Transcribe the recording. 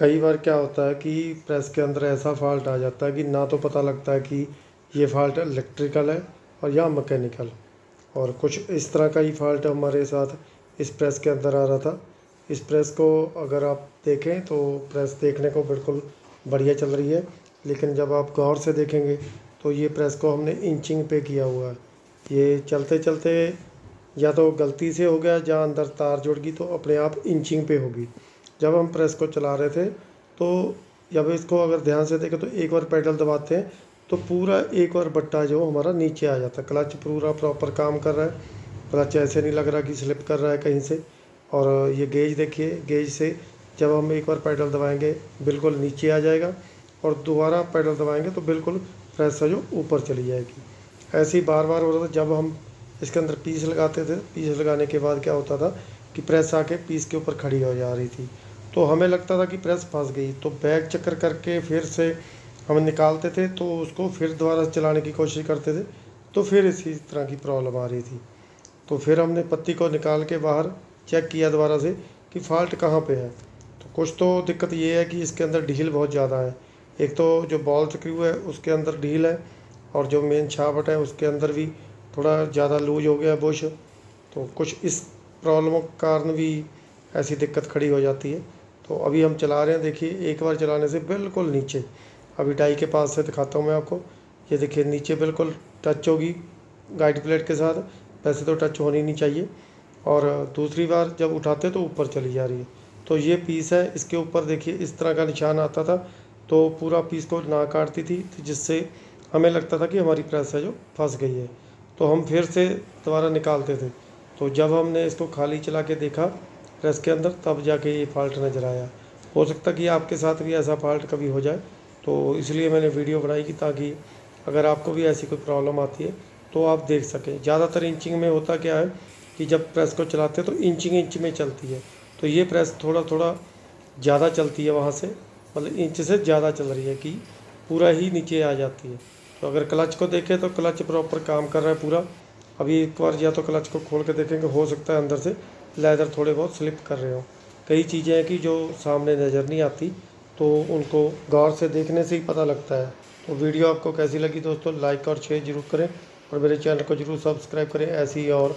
कई बार क्या होता है कि प्रेस के अंदर ऐसा फॉल्ट आ जाता है कि ना तो पता लगता है कि ये फॉल्ट इलेक्ट्रिकल है और या मैकेनिकल। और कुछ इस तरह का ही फॉल्ट हमारे साथ इस प्रेस के अंदर आ रहा था। इस प्रेस को अगर आप देखें तो प्रेस देखने को बिल्कुल बढ़िया चल रही है, लेकिन जब आप गौर से देखेंगे तो ये प्रेस को हमने इंचिंग पे किया हुआ है। ये चलते चलते या तो गलती से हो गया, जहाँ अंदर तार जुड़ गई तो अपने आप इंचिंग पे होगी। जब हम प्रेस को चला रहे थे तो जब इसको अगर ध्यान से देखें तो एक बार पेडल दबाते हैं तो पूरा एक बार बट्टा जो हमारा नीचे आ जाता है। क्लच पूरा प्रॉपर काम कर रहा है, क्लच ऐसे नहीं लग रहा कि स्लिप कर रहा है कहीं से। और ये गेज देखिए, गेज से जब हम एक बार पेडल दबाएंगे बिल्कुल नीचे आ जाएगा और दोबारा पेडल दबाएंगे तो बिल्कुल प्रेस है जो ऊपर चली जाएगी। ऐसे ही बार बार हो रहा था। जब हम इसके अंदर पीस लगाते थे, पीस लगाने के बाद क्या होता था कि प्रेस आके पीस के ऊपर खड़ी हो जा रही थी, तो हमें लगता था कि प्रेस फंस गई। तो बैक चक्कर करके फिर से हम निकालते थे, तो उसको फिर दोबारा चलाने की कोशिश करते थे, तो फिर इसी तरह की प्रॉब्लम आ रही थी। तो फिर हमने पत्ती को निकाल के बाहर चेक किया दोबारा से कि फ़ॉल्ट कहाँ पे है। तो कुछ तो दिक्कत ये है कि इसके अंदर ढील बहुत ज़्यादा है। एक तो जो बॉल स्क्रू है उसके अंदर ढील है, और जो मेन शाफ्ट है उसके अंदर भी थोड़ा ज़्यादा लूज हो गया बुश। तो कुछ इस प्रॉब्लम के कारण भी ऐसी दिक्कत खड़ी हो जाती है। तो अभी हम चला रहे हैं, देखिए एक बार चलाने से बिल्कुल नीचे, अभी डाई के पास से दिखाता हूँ मैं आपको। ये देखिए नीचे बिल्कुल टच होगी गाइड प्लेट के साथ, वैसे तो टच होनी नहीं चाहिए। और दूसरी बार जब उठाते तो ऊपर चली जा रही है। तो ये पीस है, इसके ऊपर देखिए इस तरह का निशान आता था, तो पूरा पीस को ना काटती थी, तो जिससे हमें लगता था कि हमारी प्रेस है जो फंस गई है। तो हम फिर से दोबारा निकालते थे। तो जब हमने इसको खाली चला के देखा प्रेस के अंदर, तब जाके ये फॉल्ट नज़र आया। हो सकता कि आपके साथ भी ऐसा फॉल्ट कभी हो जाए, तो इसलिए मैंने वीडियो बनाई कि ताकि अगर आपको भी ऐसी कोई प्रॉब्लम आती है तो आप देख सकें। ज़्यादातर इंचिंग में होता क्या है कि जब प्रेस को चलाते हैं तो इंचिंग इंच में चलती है, तो ये प्रेस थोड़ा थोड़ा ज़्यादा चलती है वहाँ से, मतलब इंच से ज़्यादा चल रही है कि पूरा ही नीचे आ जाती है। तो अगर क्लच को देखें तो क्लच प्रॉपर काम कर रहा है पूरा। अभी एक बार या तो क्लच को खोल के देखेंगे, हो सकता है अंदर से लेदर थोड़े बहुत स्लिप कर रहे हो। कई चीज़ें हैं कि जो सामने नज़र नहीं आती, तो उनको गौर से देखने से ही पता लगता है। तो वीडियो आपको कैसी लगी दोस्तों, लाइक और शेयर ज़रूर करें और मेरे चैनल को ज़रूर सब्सक्राइब करें ऐसी और